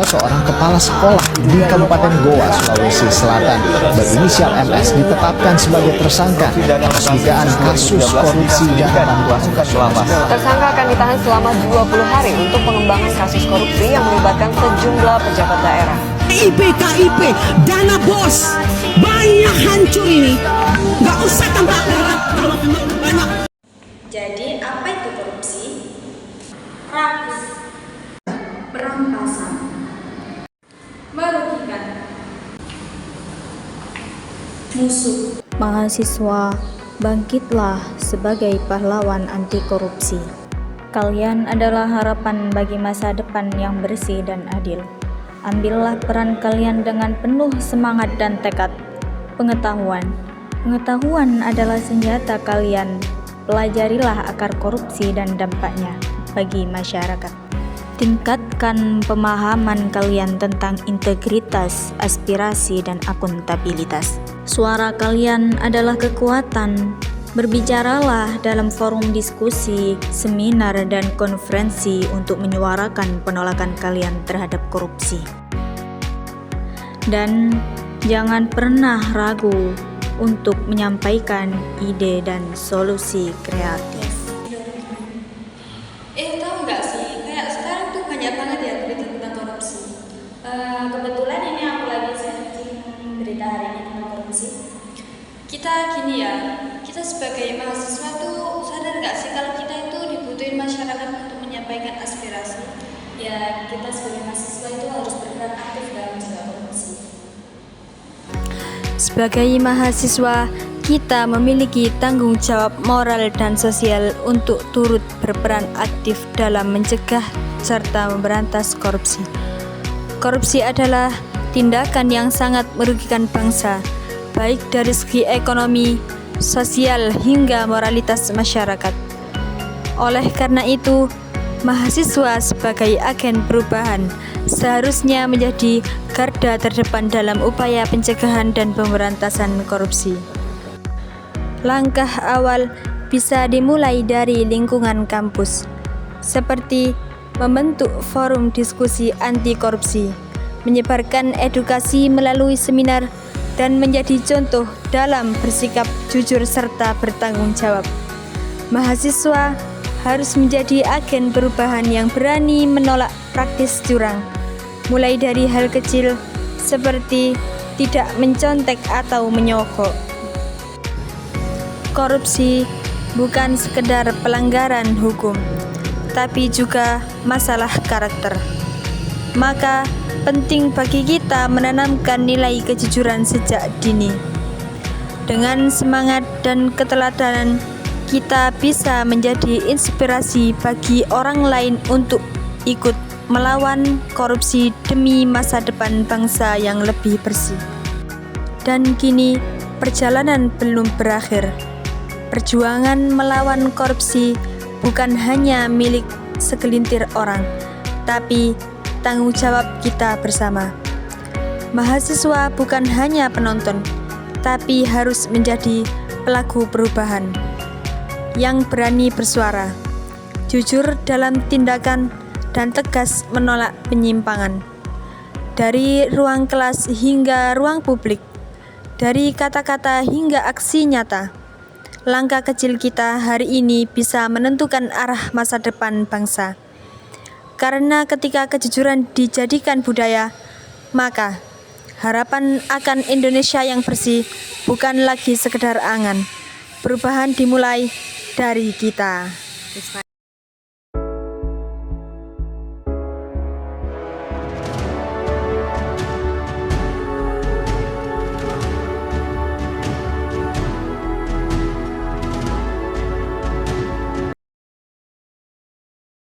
seorang kepala sekolah di Kabupaten Goa, Sulawesi Selatan berinisial MS ditetapkan sebagai tersangka atas dugaan kasus korupsi dan bantuan. Tersangka akan ditahan selama 20 hari untuk pengembangan kasus korupsi yang melibatkan sejumlah pejabat daerah. KIP, dana bos, banyak hancur ini. Gak usah tambah banyak. Jadi apa itu korupsi? Rakus, perampasan, merugikan, musuh. Mahasiswa, bangkitlah sebagai pahlawan anti korupsi. Kalian adalah harapan bagi masa depan yang bersih dan adil. Ambillah peran kalian dengan penuh semangat dan tekad. Pengetahuan adalah senjata kalian. Pelajarilah akar korupsi dan dampaknya bagi masyarakat. Tingkatkan pemahaman kalian tentang integritas, aspirasi, dan akuntabilitas. Suara kalian adalah kekuatan. Berbicaralah dalam forum diskusi, seminar, dan konferensi untuk menyuarakan penolakan kalian terhadap korupsi. Dan jangan pernah ragu untuk menyampaikan ide dan solusi kreatif. Tahu nggak sih, kayak sekarang tuh banyak banget ya berita tentang korupsi. Kebetulan ini aku lagi searching berita hari ini tentang korupsi. Kita sebagai mahasiswa tuh sadar nggak sih kalau kita itu dibutuhin masyarakat untuk menyampaikan aspirasi? Ya, kita sebagai mahasiswa itu harus berperan aktif dalam mencegah korupsi. Sebagai mahasiswa, kita memiliki tanggung jawab moral dan sosial untuk turut berperan aktif dalam mencegah serta memberantas korupsi. Korupsi adalah tindakan yang sangat merugikan bangsa, baik dari segi ekonomi, sosial, hingga moralitas masyarakat. Oleh karena itu, mahasiswa sebagai agen perubahan seharusnya menjadi garda terdepan dalam upaya pencegahan dan pemberantasan korupsi. Langkah awal bisa dimulai dari lingkungan kampus, seperti membentuk forum diskusi anti korupsi, menyebarkan edukasi melalui seminar, dan menjadi contoh dalam bersikap jujur serta bertanggung jawab. Mahasiswa harus menjadi agen perubahan yang berani menolak praktis curang, mulai dari hal kecil seperti tidak mencontek atau menyogok. Korupsi bukan sekedar pelanggaran hukum, tapi juga masalah karakter. Maka penting bagi kita menanamkan nilai kejujuran sejak dini. Dengan semangat dan keteladanan, kita bisa menjadi inspirasi bagi orang lain untuk ikut melawan korupsi demi masa depan bangsa yang lebih bersih. Dan kini, perjalanan belum berakhir. Perjuangan melawan korupsi bukan hanya milik segelintir orang, tapi tanggung jawab kita bersama. Mahasiswa bukan hanya penonton, tapi harus menjadi pelaku perubahan yang berani bersuara, jujur dalam tindakan, dan tegas menolak penyimpangan. Dari ruang kelas hingga ruang publik, dari kata-kata hingga aksi nyata, langkah kecil kita hari ini bisa menentukan arah masa depan bangsa. Karena ketika kejujuran dijadikan budaya, maka harapan akan Indonesia yang bersih bukan lagi sekedar angan. Perubahan dimulai dari kita.